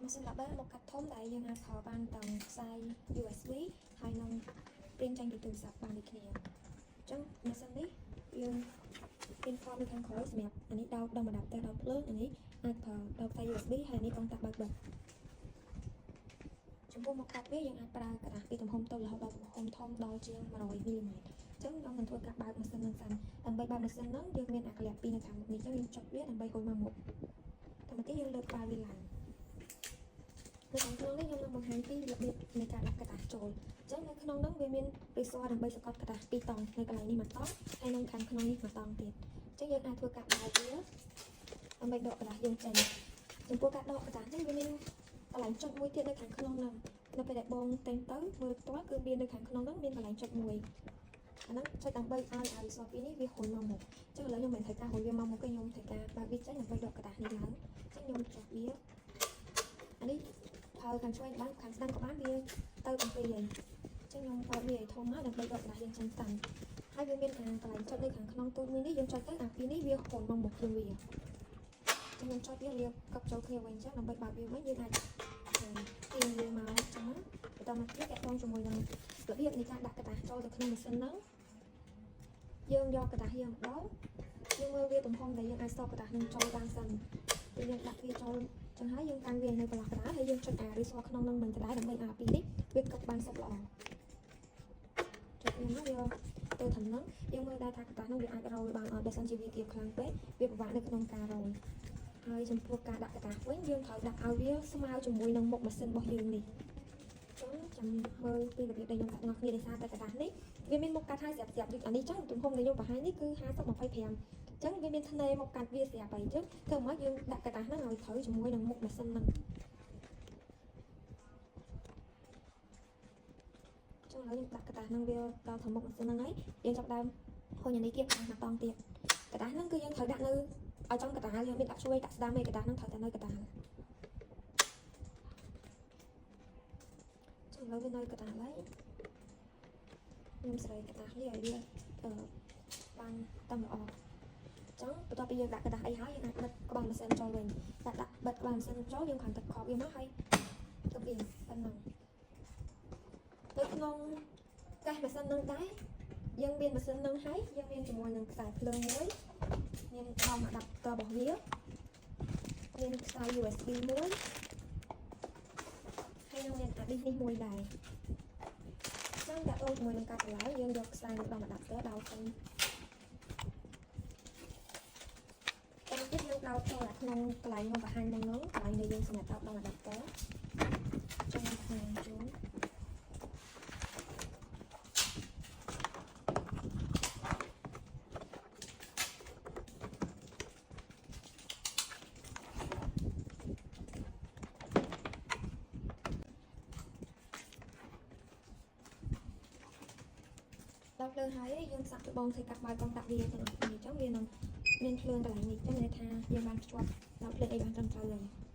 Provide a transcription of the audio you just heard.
ម៉ាស៊ីនដាក់បែមកកាត់ធំដែលយើងអាចថតបានតាមខ្សែ USB ហើយនឹងព្រីនចេញពីទូរស័ព្ទបានដូចគ្នាអញ្ចឹងម៉ាស៊ីននេះយើងព្រីនថតនៅខាងក្រោយសម្រាប់អានេះដោតដល់មកដាក់ទៅដល់ភ្លើងអានេះអាចប្រើដល់ខ្សែ USB ហើយនេះកង់តាក់បើកបិទចំពោះមកកាត់វាយើងអាចប្រើกระดาษពីទំហំតូចរហូតដល់ទំហំធំដល់ជាង100 មីលីម៉ែត្រអញ្ចឹងខ្ញុំនឹងធ្វើការបើកម៉ាស៊ីននឹងសិនដើម្បីបើកម៉ាស៊ីនហ្នឹងយើងមានអាកលាក់ពីរនៅខាងមុខនេះអញ្ចឹងយើងចុចវាដើម្បីហុយមកមុខតែមកទីយើងលើកក្បាលវាឡើងនៅខាងក្នុងនេះខ្ញុំនឹងបង្ហាញពីរបៀបនៃការដាក់กระดาษចូលអញ្ចឹងនៅក្នុងហ្នឹងវាមានរីស័រដើម្បីសកត់กระดาษពីរតង់នៅកន្លែងនេះមួយតង់ហើយនៅខាងក្នុងនេះមួយតង់ទៀតអញ្ចឹងយើងអាចធ្វើការបើកវាដើម្បីដកกระดาษយើងចេញចំពោះការដកกระดาษនេះវាមានកន្លែងចុចមួយទៀតនៅខាងក្នុងហ្នឹងនៅពេលដែលបងតែងទៅមើលផ្ទាល់គឺមាននៅខាងក្នុងហ្នឹងមានកន្លែងចុចមួយអាហ្នឹងចុចដើម្បីឲ្យរីស័រពីរនេះវាហុយមកមុខអញ្ចឹងឥឡូវខ្ញុំមិនត្រូវការហុយវាមកមុខទេខ្ញុំត្រូវការបើកវាចេញដើម្បីដកกระดาษនេះឡើងអញ្ចឹងខ្ញុំចាប់វាអានេះហើយខាងឆ្វេងបានខាងស្ដាំក៏បានវាទៅទាំងពីរហើយអញ្ចឹងខ្ញុំបើកវាឲ្យធំមកដើម្បីដកกระดาษយើងចេញតាំងហើយវាមានកន្លែងចុចនៅខាងក្នុងទូមួយនេះយើងចុចទៅអាពីរនេះវាហុយមកមុខយើងវាខ្ញុំចុចវាកប់ចូលគ្នាវិញអញ្ចឹងដើម្បីបើកវាវិញយើងអាចទាញវាមកអញ្ចឹងបន្តមកទៀតតកតងជាមួយនឹងរបៀបនៃការដាក់กระดาษចូលទៅក្នុងម៉ាស៊ីនហ្នឹងយើងយកกระดาษយើងម្ដងយើងមើលវាទំហំដែលយើងអាចស្តុកกระดาษនឹងចូលបានសិនពេលយើងដាក់វាចូលចឹងហើយយើងកាន់វានៅកន្លះកណ្ដាលហើយយើងចុចអារីស័រក្នុងនឹងមិនដដែលដើម្បីអាពីរនេះវាកប់បានសុខល្អចុចនេះវាទៅខាងហ្នឹងយើងមើលដែរថាกระดาษនោះវាអាចរោយបានអត់បើសិនជាវាគៀបខ្លាំងពេកវាពិបាកនៅក្នុងការរោយហើយចំពោះការដាក់กระดาษវិញយើងត្រូវដាក់ឲ្យវាស្មើជាមួយនឹងមុខម៉ាស៊ីនរបស់យើងនេះចឹងចាំមើលពីរបៀបដែលខ្ញុំដាក់ដល់គ្នាដោយសារតែกระดาษនេះវាមានមុខកាត់ហើយស្រាប់ដូចអានេះចឹងទំហំដែលខ្ញុំបង្ហាញនេះគឺ50-25ចឹងវាមានធ្នេមកកាត់វាស្រាប់ហើយចឹងធ្វើមកយើងដាក់กระดาษហ្នឹងឲ្យត្រូវជាមួយនឹងមុខម៉ាស៊ីនហ្នឹងចឹងឥឡូវយើងដាក់กระดาษហ្នឹងវាដល់ទៅមុខម៉ាស៊ីនហ្នឹងហើយយើងចាប់ដើមហុញអានេះទៀតខាងតង់ទៀតกระดาษហ្នឹងគឺយើងត្រូវដាក់នៅឲ្យចំកណ្ដាលយើងមានដាក់ឆ្វេងដាក់ស្ដាំឯកដាហ្នឹងត្រូវតែនៅកណ្ដាលចឹងឥឡូវវានៅកណ្ដាលហើយខ្ញុំស្រីกระดาษនេះឲ្យវាបានតឹងល្អចឹងបន្ទាប់ពីយើងដាក់กระดาษអីហើយយើងអាចបិទក្បាលម៉ាស៊ីនចូលវិញដាក់បិទក្បាលម៉ាស៊ីនចូលយើងគ្រាន់តែខកវាមកហើយទៅវាប៉ុណ្ណឹងនៅក្នុងកេះម៉ាស៊ីននឹងដែរយើងមានម៉ាស៊ីននឹងហើយយើងមានជាមួយនឹងខ្សែភ្លើងមួយមានដងអាដាប់ទ័ររបស់វាមានខ្សែ USB មួយហើយនឹងមានអាឌីសនេះមួយដែរចឹងដាក់ជាមួយនឹងកាត់បន្លែយើងយកខ្សែដងអាដាប់ទ័រដោតទៅទៀតយើងដោតចូលក្នុងកន្លែងខ្ញុំបង្ហាញហ្នឹងកន្លែងដែលយើងសម្រាប់ដោតដល់អាដាប់ទ័រចុងខាងជូនដល់ភ្លើងហើយយើងសាក់ទៅបងធ្វើកាត់បើកកង់តាក់វាទាំងអស់គ្នាអញ្ចឹងវានឹងមានភ្លើងកន្លែងនេះអញ្ចឹងន័យថាយើងបានភ្ជាប់ដល់ភ្លើងអីបានត្រឹមត្រូវហើយ